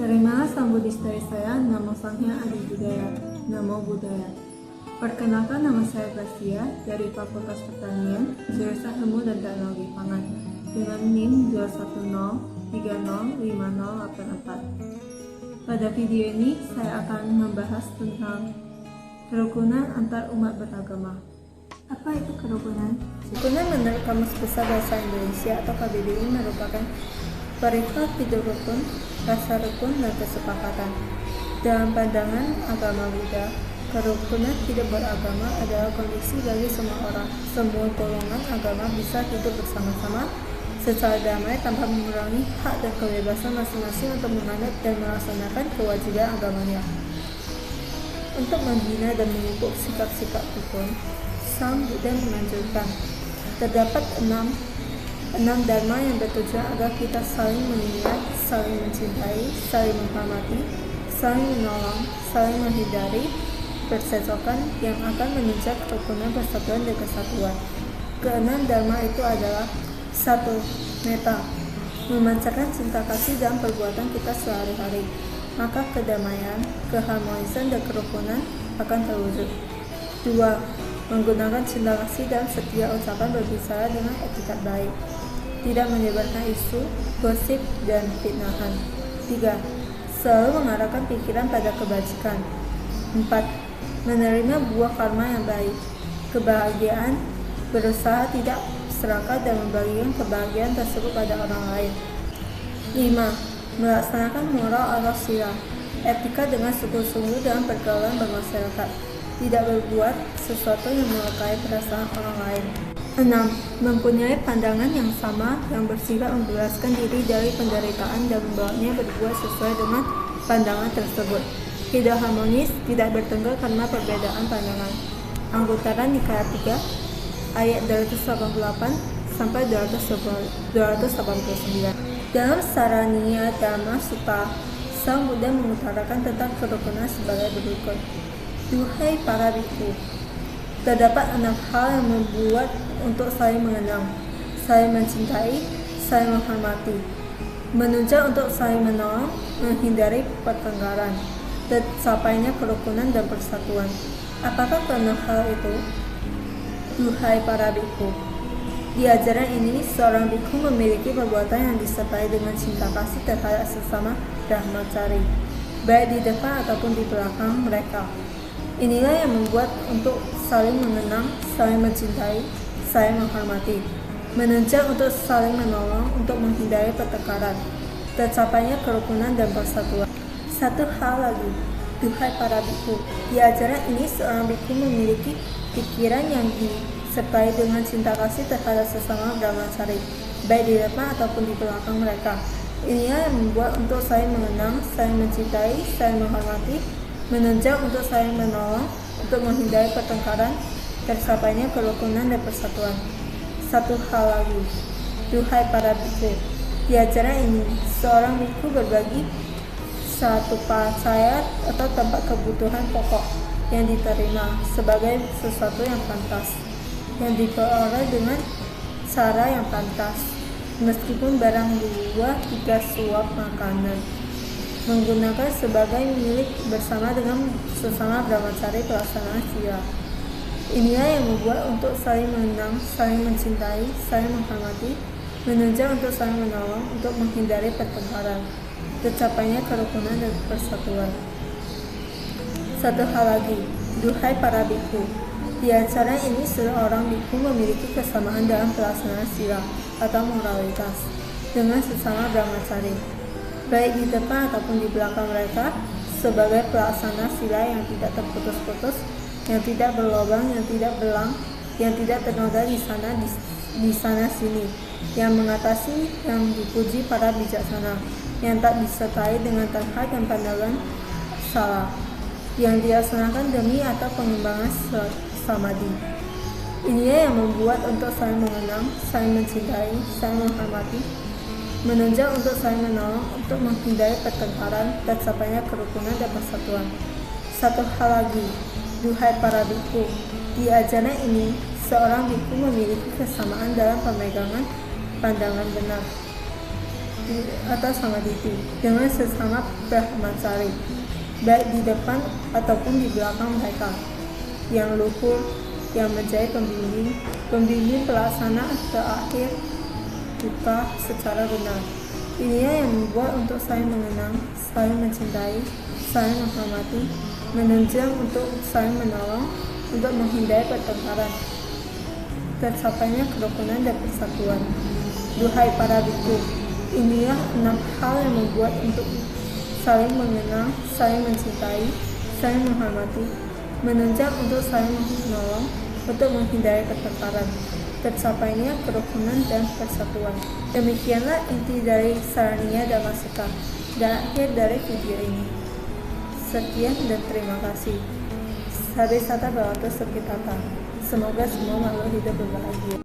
Terimalah Sambudis dari saya, Namo Sanghyang Adi Budaya, Namo Buddhaya. Perkenalkan, nama saya Gracia dari Fakultas Pertanian, jurusan Ilmu dan Teknologi Pangan, dengan NIM 210305084. Pada video ini, saya akan membahas tentang kerukunan antar umat beragama. Apa itu kerukunan? Kerukunan menurut Kamus Besar Bahasa Indonesia atau KBBI merupakan perihal hidup rukun, rasa rukun, dan kesepakatan. Dalam pandangan agama Buddha, kerukunan hidup beragama adalah kondisi bagi semua orang. Semua golongan agama bisa hidup bersama-sama secara damai tanpa mengurangi hak dan kebebasan masing-masing untuk menganut dan melaksanakan kewajiban agamanya. Untuk membina dan memupuk sikap-sikap rukun, Sang Buddha menganjurkan terdapat enam dharma yang bertujuan agar kita saling mengingat, saling mencintai, saling menghormati, saling menolong, saling menghindari persesokan yang akan menunjang kerukunan, persatuan, dan kesatuan. Keenam dharma itu adalah 1. Metta, memancarkan cinta kasih dalam perbuatan kita sehari-hari, maka kedamaian, keharmonisan, dan kerukunan akan terwujud. 2. Menggunakan cinta kasih dalam setiap ucapan, berbicara dengan etikat baik, tidak menyebarkan isu, gosip, dan fitnahan. 3. Selalu mengarahkan pikiran pada kebajikan. 4. Menerima buah karma yang baik, kebahagiaan, berusaha tidak serakah dan membagikan kebahagiaan tersebut pada orang lain. 5. Melaksanakan moral atau sila, etika dengan sungguh-sungguh dalam pergaulan bermasyarakat, tidak berbuat sesuatu yang melukai perasaan orang lain. 6. Mempunyai pandangan yang sama yang bersifat membebaskan diri dari penderitaan dan membawanya berbuat sesuai dengan pandangan tersebut. Hidup harmonis, tidak bertengkar karena perbedaan pandangan. Anggutara Nikaya 3 ayat 288 sampai 289. Dalam Saraniya Dhamma Sutta, Sang Buddha mengutarakan tentang kerukunan sebagai berikut. Duhai para bhikkhu, terdapat 6 hal yang membuat untuk saling mengenal, saling mencintai, saling menghormati, menunjang untuk saling menolong, menghindari pertengkaran, tercapainya kerukunan dan persatuan. Apakah ke-6 hal itu? Duhai para bhikkhu, di ajaran ini seorang bhikkhu memiliki perbuatan yang disertai dengan cinta kasih terhadap sesama brahmacari, baik di depan ataupun di belakang mereka. Inilah yang membuat untuk saling mengenang, saling mencintai, saling menghormati, menunjang untuk saling menolong, untuk menghindari pertengkaran, tercapainya kerukunan dan persatuan. Satu hal lagi, duhai para bhikkhu, di ajaran ini seorang bhikkhu memiliki pikiran yang disertai dengan cinta kasih terhadap sesama brahmacari, baik di depan ataupun di belakang mereka. Inilah yang membuat untuk saling mengenang, saling mencintai, saling menghormati, menunjang untuk saling menolong, untuk menghindari pertengkaran, tercapainya kerukunan dan persatuan. Satu hal lagi, duhai para bhikkhu, di ajaran ini seorang bhikkhu berbagi satu pacaya atau tempat kebutuhan pokok yang diterima sebagai sesuatu yang pantas, yang diperoleh dengan cara yang pantas, meskipun barang 2-3 suap makanan, menggunakan sebagai milik bersama dengan sesama brahmacari pelaksanaan sila. Inilah yang membuat untuk saling mengenang, saling mencintai, saling menghormati, menunjang untuk saling menolong, untuk menghindari pertengkaran, tercapainya kerukunan dan persatuan. Satu hal lagi, duhai para bhikkhu, di acara ini seorang bhikkhu memiliki kesamaan dalam pelaksanaan sila atau moralitas dengan sesama brahmacari, baik di depan ataupun di belakang mereka, sebagai pelaksana sila yang tidak terputus-putus, yang tidak berlobang, yang tidak belang, yang tidak ternoda di sana sini, yang mengatasi, yang dipuji para bijaksana, yang tak disertai dengan terhad dan pandangan salah, yang dilaksanakan demi atau pengembangan samadhi. Inilah yang membuat untuk saling mengenang, saling mencintai, saling menghormati, menunjang untuk saling menolong, untuk menghindari pertengkaran, tercapainya kerukunan dan persatuan. Satu hal lagi, duhai para bhikkhu, di ajaran ini seorang bhikkhu memiliki kesamaan dalam pemegangan pandangan benar, di atas Samaditi dengan sesama brahmacari, baik di depan ataupun di belakang mereka, yang luhur, yang menjadi pembimbing pelaksana terakhir buka secara benar. Inilah yang membuat untuk saling mengenang, saling mencintai, saling menghormati, menunjang untuk saling menolong, untuk menghindari pertengkaran, tercapainya kerukunan dan persatuan. Duhai para biku, inilah 6 hal yang membuat untuk saling mengenang, saling mencintai, saling menghormati, menunjang untuk saling menolong, untuk menghindari pertengkaran, tercapainya kerukunan dan persatuan. Demikianlah inti dari Saraniya Dhammasutta dan akhir dari video ini. Sekian dan terima kasih. Sade Sata Bhagavato Sukitata. Semoga semua makhluk hidup berbahagia.